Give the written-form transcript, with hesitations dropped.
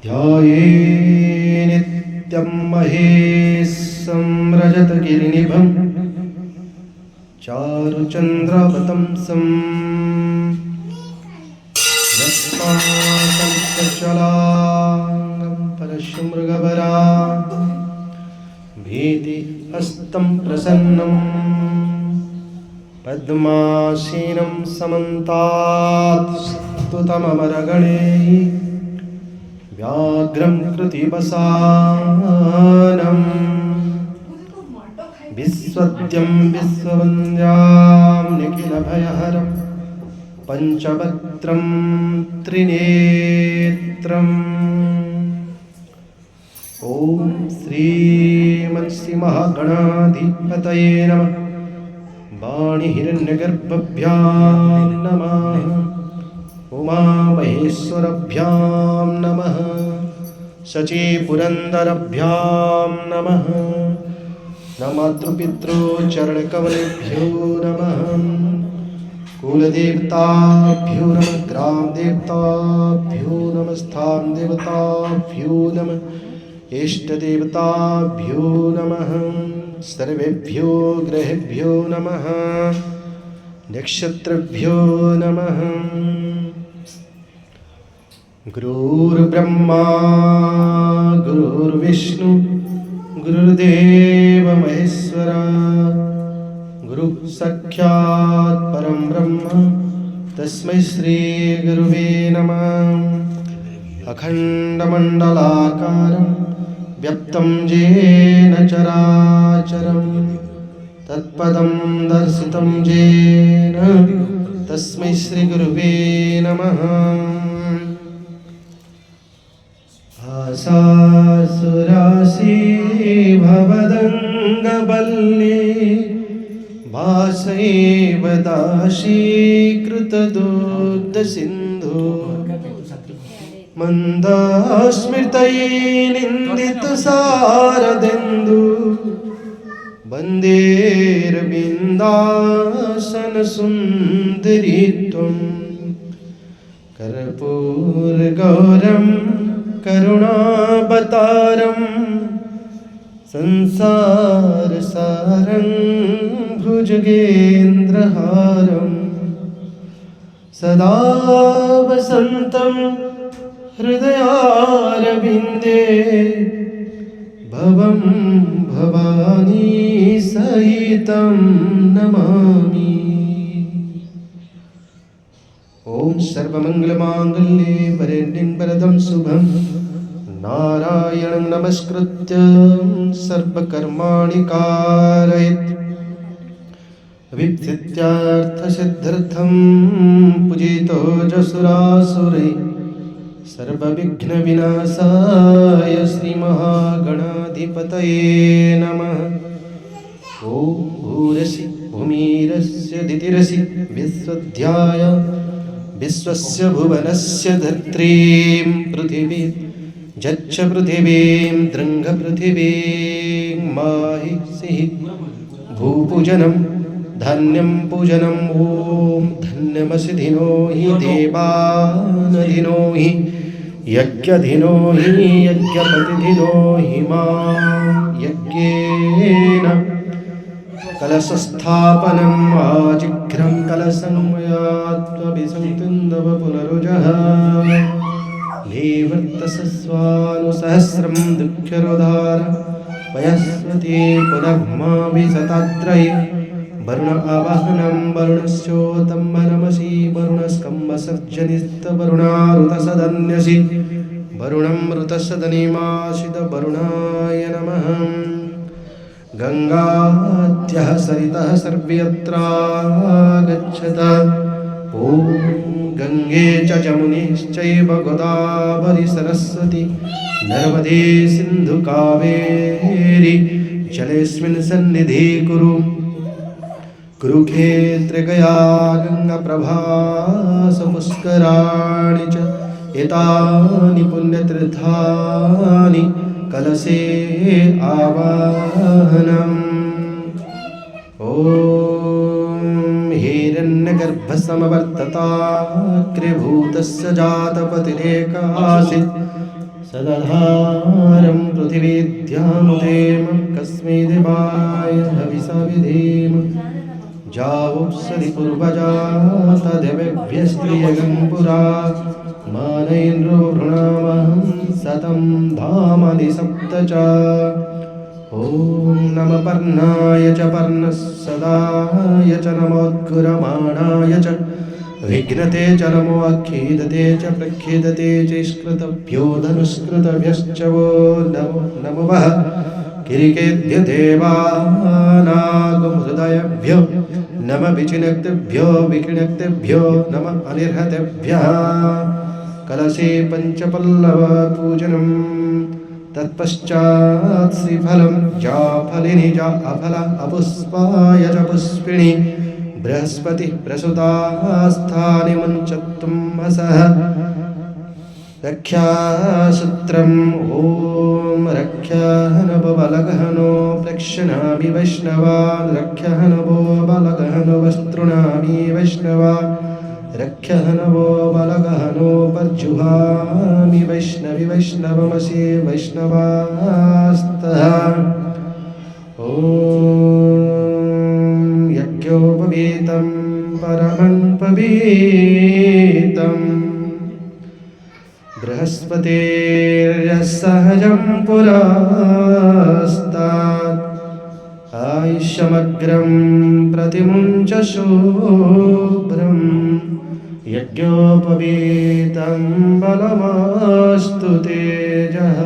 ध्याये नित्यं महेशं रजतगिरिनिभं चारुचन्द्रवतंसं रत्नाकल्पचलाङ्गं परशुमृगवरा भीतिहस्तं प्रसन्नं पद्मासीनं समन्तात् स्तुतममरगणैः व्याघ्रं कृतिवसानं विश्वद्यं विश्ववन्द्यां निखिलभयहरं पञ्चवक्त्रं त्रिनेत्रम् ॐ श्रीमन्श्रीमहागणाधिपतये नमः। वाणीहिरण्यगर्भभ्यां नमः। उमामहेश्वरभ्यां नमः। शचीपुरन्दरभ्यां नमः। मातृपितृचरणकमलेभ्यो नमः। कुलदेवताभ्यो नमः। ग्रामदेवताभ्यो नमः। स्थानदेवताभ्यो नमः। इष्टदेवताभ्यो नमः। सर्वेभ्यो ग्रहेभ्यो नमः। नक्षत्रेभ्यो नमः। गुरुर्ब्रह्मा गुरुर्विष्णु गुरुर्देव महेश्वरा गुरु साक्षात् परं ब्रह्म तस्मै श्री गुरुवे नमः। अखण्डमण्डलाकारं व्याप्तं येन चराचरं तत्पदं दर्शितं येन तस्मै श्री गुरुवे नमः। आशासुरासि भवदङ्गबल्ले भासैव दाशीकृतदुग्धसिन्धु मन्दस्मृतये निन्दितसारदेन्दु वन्देरविन्दासनसुन्दरी त्वं कर्पूरगौरं करुणावतारं संसारसारं भुजगेन्द्रहारं सदा वसन्तं हृदयारविन्दे भवं भवानी सहितं नमामि। ओम सर्वमंगलमांगल्ये वरेण्यं वरदं शुभं नारायणं नमस्कृत्य सर्वकर्माणि कारयेत् विद्यार्थसिद्ध्यर्थं पूजितो जसुरासुरैः सर्वविघ्नविनाशाय श्रीमहागणाधिपतये नमः। ॐ भूरसि भूमिरस्य दितिरसि विश्वध्याय विश्वस्य भुवनस्य धर्त्रीं पृथिवीं जच्च पृथिवीं दृङ्ग पृथिवीं माहिषिः भूपूजनं धन्यं पूजनम्। ॐ धन्यमसि धिनो हि देवानधिनो हि यज्ञधिनो हि यज्ञपतिधिनो हि मां यज्ञेन कलशस्थापनम् आजिघ्रं कलशं मया त्वभिसंतुन्दव पुनरुजः निवर्तसस्वानुसहस्रं दुःखरोधार वयस्वती पुनर्माविशतात्रये वरुण आवाहनं वरुणस्योतम्बरमसि वरुणस्कम्बसर्जनिस्तवरुणारुतसदन्यसि वरुणं ऋतसदनिमासित वरुणाय नमः। गंगाद्यः सरितः सर्वत्र ॐ गंगे च जमुनीश्चैव गोदावरी सरस्वती नर्मदे सिन्धु कावेरी जलेऽस्मिन् सन्निधि कुरु। कुरुक्षेत्रे गया गंगा प्रभास पुष्कराणि च एतानि पुण्यतीर्थानि कलशे आवाहनम्। ॐ हिरण्यगर्भसमवर्तताग्रभूतस्य जातपतिरेकासीत् सदधारं पृथिवीद्यामुदेम कस्मै देवाय हविषा विधेम जावुप्सरि पूर्वजा तदेवेभ्यस्त्रियगं पुरा मानैन्द्रो वृणामहं शतं धामनि सप्त च ॐ नमः पर्णाय च पर्णसदाय च नमोद्गुरमाणाय च विघ्नते च नमो अखीदते च प्रखीदते चैष्कृतभ्यो धनुष्कृतभ्यश्च वो नमो नमो वः किरीकेभ्यो देवानागमहृदयभ्यो नमः विचिनक्तेभ्यो विकिणक्तेभ्यो नमः अनिर्हतेभ्यः कलशे पञ्चपल्लवपूजनं तत्पश्चात् श्रीफलं जाफलिनी जा अफल अपुष्पाय च पुष्पिणी बृहस्पति प्रसुतास्थानि मुञ्चत्तुं हसः रक्षासूत्रम् ॐ रक्षाहनव बलगहनो प्रक्षणामि वैष्णवान् रक्षाहनवो बलगहनो वस्तॄणामि वैष्णवान् रक्षाहनवो बलगहनो पर्जुहामि वैष्णवि वैष्णवमसि वैष्णवास्तः ॐ यज्ञोपवीतं परमं पवीतम् बृहस्पतेर्यसहजं पुरास्तात् आयुष्यमग्रं प्रतिमुञ्च शुभ्रं यज्ञोपवीतं बलमास्तु तेजः